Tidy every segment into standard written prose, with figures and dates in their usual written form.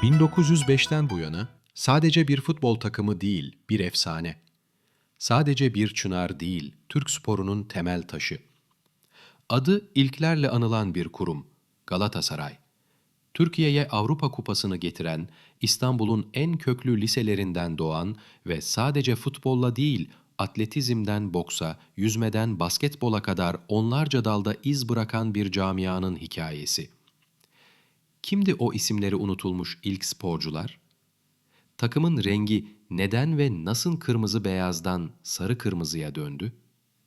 1905'ten bu yana sadece bir futbol takımı değil, bir efsane. Sadece bir çınar değil, Türk sporunun temel taşı. Adı ilklerle anılan bir kurum, Galatasaray. Türkiye'ye Avrupa Kupası'nı getiren, İstanbul'un en köklü liselerinden doğan ve sadece futbolla değil, atletizmden boksa, yüzmeden basketbola kadar onlarca dalda iz bırakan bir camianın hikayesi. Kimdi o isimleri unutulmuş ilk sporcular? Takımın rengi neden ve nasıl kırmızı beyazdan sarı kırmızıya döndü?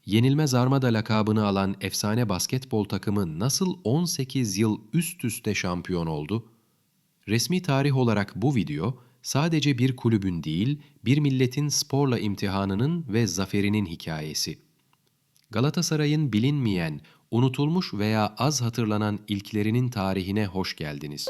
Yenilmez Armada lakabını alan efsane basketbol takımı nasıl 18 yıl üst üste şampiyon oldu? Resmi tarih olarak bu video sadece bir kulübün değil, bir milletin sporla imtihanının ve zaferinin hikayesi. Galatasaray'ın bilinmeyen, unutulmuş veya az hatırlanan ilklerinin tarihine hoş geldiniz.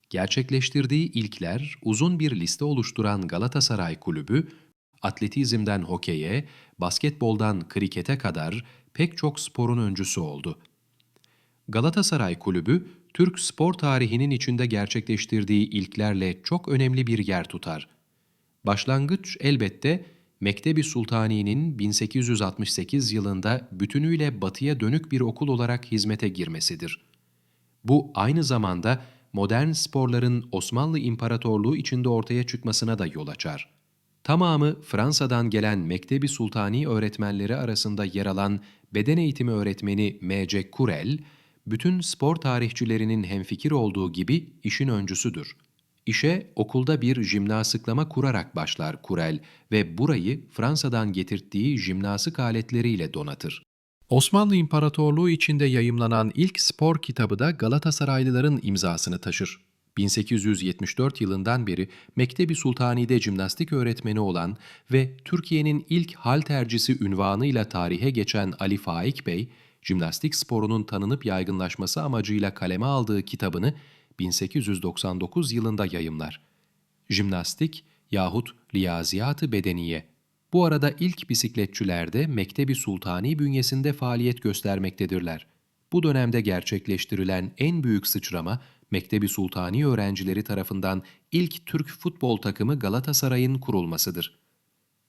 Gerçekleştirdiği ilkler uzun bir liste oluşturan Galatasaray Kulübü, atletizmden hokeye, basketboldan krikete kadar pek çok sporun öncüsü oldu. Galatasaray Kulübü, Türk spor tarihinin içinde gerçekleştirdiği ilklerle çok önemli bir yer tutar. Başlangıç elbette Mektebi Sultani'nin 1868 yılında bütünüyle batıya dönük bir okul olarak hizmete girmesidir. Bu aynı zamanda modern sporların Osmanlı İmparatorluğu içinde ortaya çıkmasına da yol açar. Tamamı Fransa'dan gelen Mektebi Sultani öğretmenleri arasında yer alan beden eğitimi öğretmeni M.C. Kurel, bütün spor tarihçilerinin hemfikir olduğu gibi işin öncüsüdür. İşe okulda bir jimnasıklama kurarak başlar Kurel ve burayı Fransa'dan getirttiği jimnastik aletleriyle donatır. Osmanlı İmparatorluğu içinde yayımlanan ilk spor kitabı da Galatasaraylıların imzasını taşır. 1874 yılından beri Mektebi Sultani'de jimnastik öğretmeni olan ve Türkiye'nin ilk haltercisi unvanıyla tarihe geçen Ali Faik Bey, jimnastik sporunun tanınıp yaygınlaşması amacıyla kaleme aldığı kitabını 1899 yılında yayımlar. Jimnastik yahut Riyaziyat-ı Bedeniye. Bu arada ilk bisikletçiler de Mektebi Sultani bünyesinde faaliyet göstermektedirler. Bu dönemde gerçekleştirilen en büyük sıçrama, Mektebi Sultani öğrencileri tarafından ilk Türk futbol takımı Galatasaray'ın kurulmasıdır.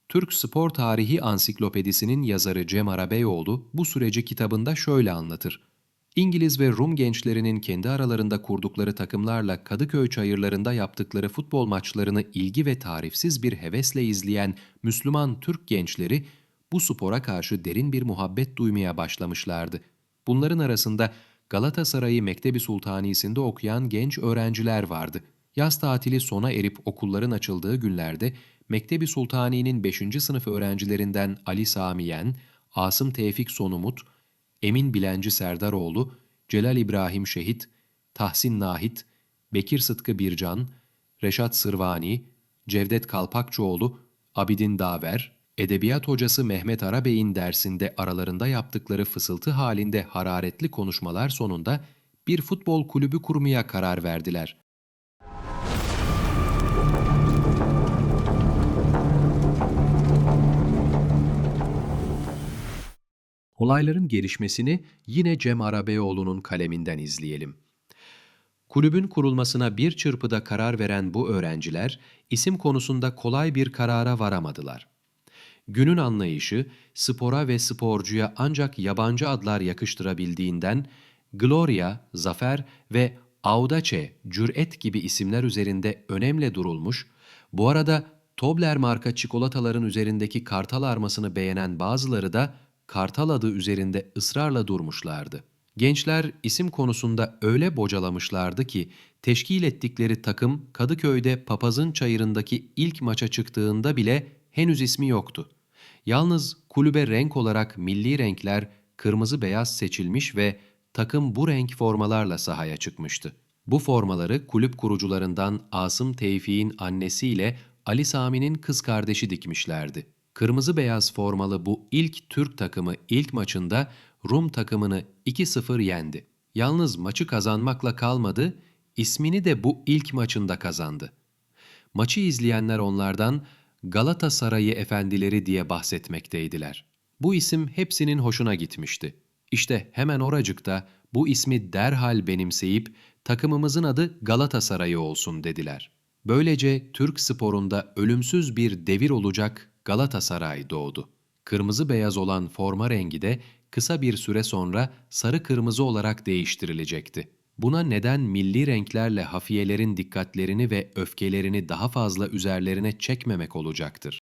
Türk Spor Tarihi Ansiklopedisi'nin yazarı Cem Arabeyoğlu bu süreci kitabında şöyle anlatır. İngiliz ve Rum gençlerinin kendi aralarında kurdukları takımlarla Kadıköy çayırlarında yaptıkları futbol maçlarını ilgi ve tarifsiz bir hevesle izleyen Müslüman Türk gençleri bu spora karşı derin bir muhabbet duymaya başlamışlardı. Bunların arasında Galatasaray'ı Mektebi Sultanisi'nde okuyan genç öğrenciler vardı. Yaz tatili sona erip okulların açıldığı günlerde Mektebi Sultani'nin 5. sınıf öğrencilerinden Ali Samiyen, Asım Tevfik Sonumut, Emin Bilenci Serdaroğlu, Celal İbrahim Şehit, Tahsin Nahit, Bekir Sıtkı Bircan, Reşat Sırvani, Cevdet Kalpakçıoğlu, Abidin Daver, edebiyat hocası Mehmet Arabey'in dersinde aralarında yaptıkları fısıltı halinde hararetli konuşmalar sonunda bir futbol kulübü kurmaya karar verdiler. Olayların gelişmesini yine Cem Arabeyoğlu'nun kaleminden izleyelim. Kulübün kurulmasına bir çırpıda karar veren bu öğrenciler, isim konusunda kolay bir karara varamadılar. Günün anlayışı, spora ve sporcuya ancak yabancı adlar yakıştırabildiğinden, Gloria, Zafer ve Audace, Cüret gibi isimler üzerinde önemli durulmuş, bu arada Tobler marka çikolataların üzerindeki kartal armasını beğenen bazıları da kartal adı üzerinde ısrarla durmuşlardı. Gençler isim konusunda öyle bocalamışlardı ki teşkil ettikleri takım Kadıköy'de Papazın Çayırı'ndaki ilk maça çıktığında bile henüz ismi yoktu. Yalnız kulübe renk olarak milli renkler kırmızı beyaz seçilmiş ve takım bu renk formalarla sahaya çıkmıştı. Bu formaları kulüp kurucularından Asım Tevfik'in annesiyle Ali Sami'nin kız kardeşi dikmişlerdi. Kırmızı beyaz formalı bu ilk Türk takımı ilk maçında Rum takımını 2-0 yendi. Yalnız maçı kazanmakla kalmadı, İsmini de bu ilk maçında kazandı. Maçı izleyenler onlardan Galatasaray'ı efendileri diye bahsetmekteydiler. Bu isim hepsinin hoşuna gitmişti. İşte hemen oracıkta bu ismi derhal benimseyip takımımızın adı Galatasaray'ı olsun dediler. Böylece Türk sporunda ölümsüz bir devir olacak Galatasaray doğdu. Kırmızı beyaz olan forma rengi de kısa bir süre sonra sarı kırmızı olarak değiştirilecekti. Buna neden milli renklerle hafiyelerin dikkatlerini ve öfkelerini daha fazla üzerlerine çekmemek olacaktır.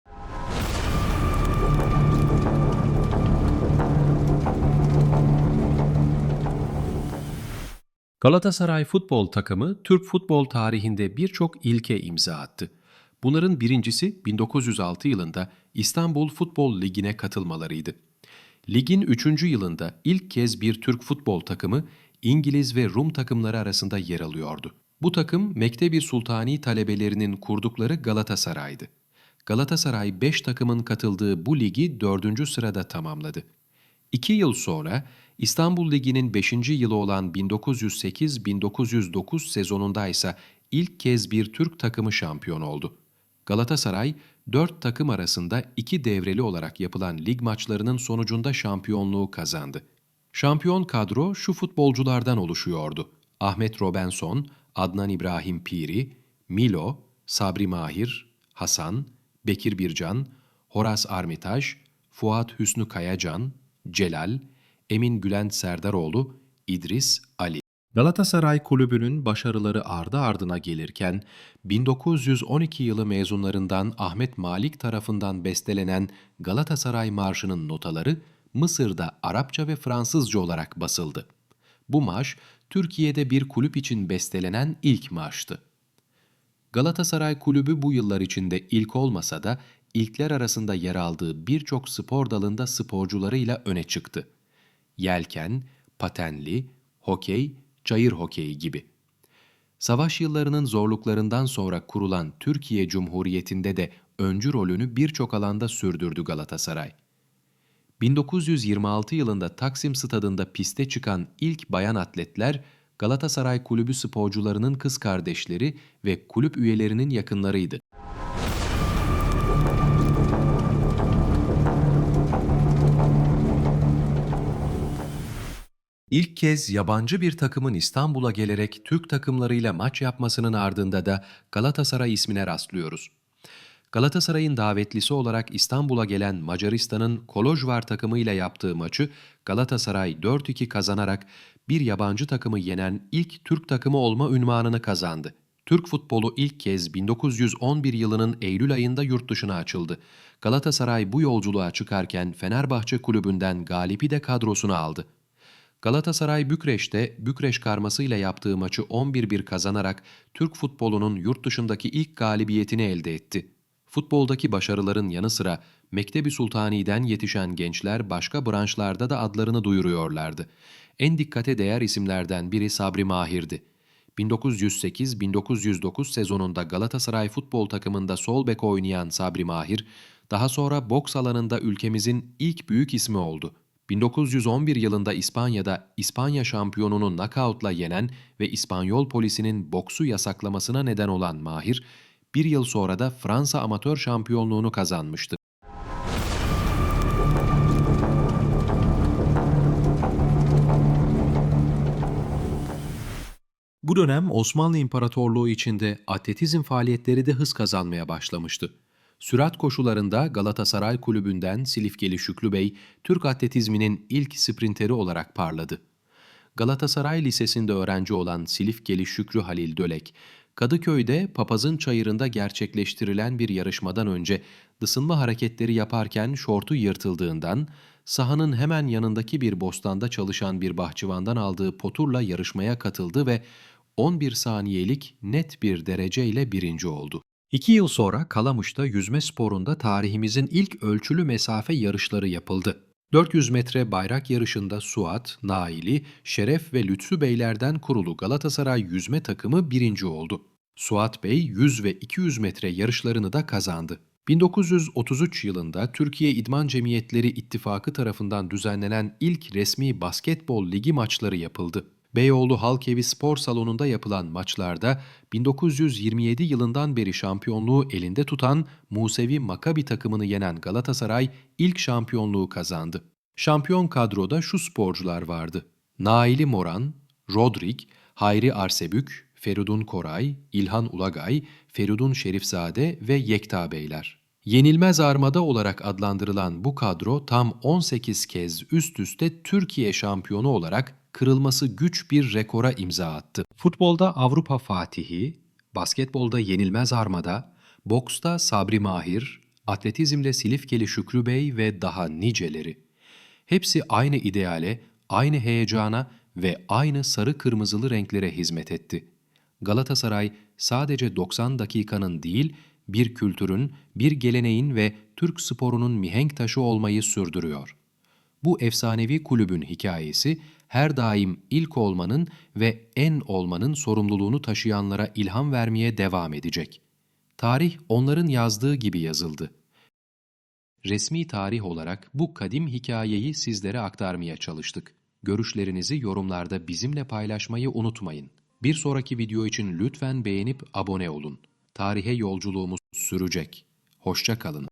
Galatasaray futbol takımı Türk futbol tarihinde birçok ilke imza attı. Bunların birincisi 1906 yılında İstanbul Futbol Ligi'ne katılmalarıydı. Ligin 3. yılında ilk kez bir Türk futbol takımı İngiliz ve Rum takımları arasında yer alıyordu. Bu takım Mektebi Sultani talebelerinin kurdukları Galatasaray'dı. Galatasaray 5 takımın katıldığı bu ligi 4. sırada tamamladı. 2 yıl sonra İstanbul Ligi'nin 5. yılı olan 1908-1909 sezonunda ise ilk kez bir Türk takımı şampiyon oldu. Galatasaray, 4 takım arasında 2 devreli olarak yapılan lig maçlarının sonucunda şampiyonluğu kazandı. Şampiyon kadro şu futbolculardan oluşuyordu: Ahmet Robinson, Adnan İbrahim Piri, Milo, Sabri Mahir, Hasan, Bekir Bircan, Horas Armitaj, Fuat Hüsnü Kayacan, Celal, Emin Gülen Serdaroğlu, İdris, Ali. Galatasaray Kulübü'nün başarıları ardı ardına gelirken, 1912 yılı mezunlarından Ahmet Malik tarafından bestelenen Galatasaray Marşı'nın notaları Mısır'da Arapça ve Fransızca olarak basıldı. Bu marş, Türkiye'de bir kulüp için bestelenen ilk marştı. Galatasaray Kulübü bu yıllar içinde ilk olmasa da ilkler arasında yer aldığı birçok spor dalında sporcularıyla öne çıktı. Yelken, patenli, hokey, çayır hokeyi gibi. Savaş yıllarının zorluklarından sonra kurulan Türkiye Cumhuriyeti'nde de öncü rolünü birçok alanda sürdürdü Galatasaray. 1926 yılında Taksim Stadı'nda piste çıkan ilk bayan atletler Galatasaray Kulübü sporcularının kız kardeşleri ve kulüp üyelerinin yakınlarıydı. İlk kez yabancı bir takımın İstanbul'a gelerek Türk takımlarıyla maç yapmasının ardında da Galatasaray ismine rastlıyoruz. Galatasaray'ın davetlisi olarak İstanbul'a gelen Macaristan'ın Kolozsvár takımıyla yaptığı maçı Galatasaray 4-2 kazanarak bir yabancı takımı yenen ilk Türk takımı olma unvanını kazandı. Türk futbolu ilk kez 1911 yılının Eylül ayında yurt dışına açıldı. Galatasaray bu yolculuğa çıkarken Fenerbahçe kulübünden Galip'i de kadrosuna aldı. Galatasaray Bükreş'te Bükreş karmasıyla yaptığı maçı 11-1 kazanarak Türk futbolunun yurt dışındaki ilk galibiyetini elde etti. Futboldaki başarıların yanı sıra Mektebi Sultani'den yetişen gençler başka branşlarda da adlarını duyuruyorlardı. En dikkate değer isimlerden biri Sabri Mahir'di. 1908-1909 sezonunda Galatasaray futbol takımında sol bek oynayan Sabri Mahir, daha sonra boks alanında ülkemizin ilk büyük ismi oldu. 1911 yılında İspanya'da İspanya şampiyonunu knockout'la yenen ve İspanyol polisinin boksu yasaklamasına neden olan Mahir, bir yıl sonra da Fransa amatör şampiyonluğunu kazanmıştı. Bu dönem Osmanlı İmparatorluğu içinde atletizm faaliyetleri de hız kazanmaya başlamıştı. Sürat koşularında Galatasaray Kulübü'nden Silifkeli Şükrü Bey, Türk atletizminin ilk sprinteri olarak parladı. Galatasaray Lisesi'nde öğrenci olan Silifkeli Şükrü Halil Dölek, Kadıköy'de Papazın Çayırı'nda gerçekleştirilen bir yarışmadan önce ısınma hareketleri yaparken şortu yırtıldığından, sahanın hemen yanındaki bir bostanda çalışan bir bahçıvandan aldığı poturla yarışmaya katıldı ve 11 saniyelik net bir dereceyle birinci oldu. 2 yıl sonra Kalamış'ta yüzme sporunda tarihimizin ilk ölçülü mesafe yarışları yapıldı. 400 metre bayrak yarışında Suat, Naili, Şeref ve Lütfü Beylerden kurulu Galatasaray yüzme takımı birinci oldu. Suat Bey 100 ve 200 metre yarışlarını da kazandı. 1933 yılında Türkiye İdman Cemiyetleri İttifakı tarafından düzenlenen ilk resmi basketbol ligi maçları yapıldı. Beyoğlu Halkevi Spor Salonu'nda yapılan maçlarda 1927 yılından beri şampiyonluğu elinde tutan Musevi Makabi takımını yenen Galatasaray ilk şampiyonluğu kazandı. Şampiyon kadroda şu sporcular vardı: Naili Moran, Rodrik, Hayri Arsebük, Feridun Koray, İlhan Ulagay, Feridun Şerifzade ve Yekta Beyler. Yenilmez armada olarak adlandırılan bu kadro tam 18 kez üst üste Türkiye şampiyonu olarak kırılması güç bir rekora imza attı. Futbolda Avrupa Fatihi, basketbolda Yenilmez Armada, boksta Sabri Mahir, atletizmde Silifkeli Şükrü Bey ve daha niceleri. Hepsi aynı ideale, aynı heyecana ve aynı sarı kırmızılı renklere hizmet etti. Galatasaray sadece 90 dakikanın değil, bir kültürün, bir geleneğin ve Türk sporunun mihenk taşı olmayı sürdürüyor. Bu efsanevi kulübün hikayesi her daim ilk olmanın ve en olmanın sorumluluğunu taşıyanlara ilham vermeye devam edecek. Tarih onların yazdığı gibi yazıldı. Resmi tarih olarak bu kadim hikayeyi sizlere aktarmaya çalıştık. Görüşlerinizi yorumlarda bizimle paylaşmayı unutmayın. Bir sonraki video için lütfen beğenip abone olun. Tarihe yolculuğumuz sürecek. Hoşça kalın.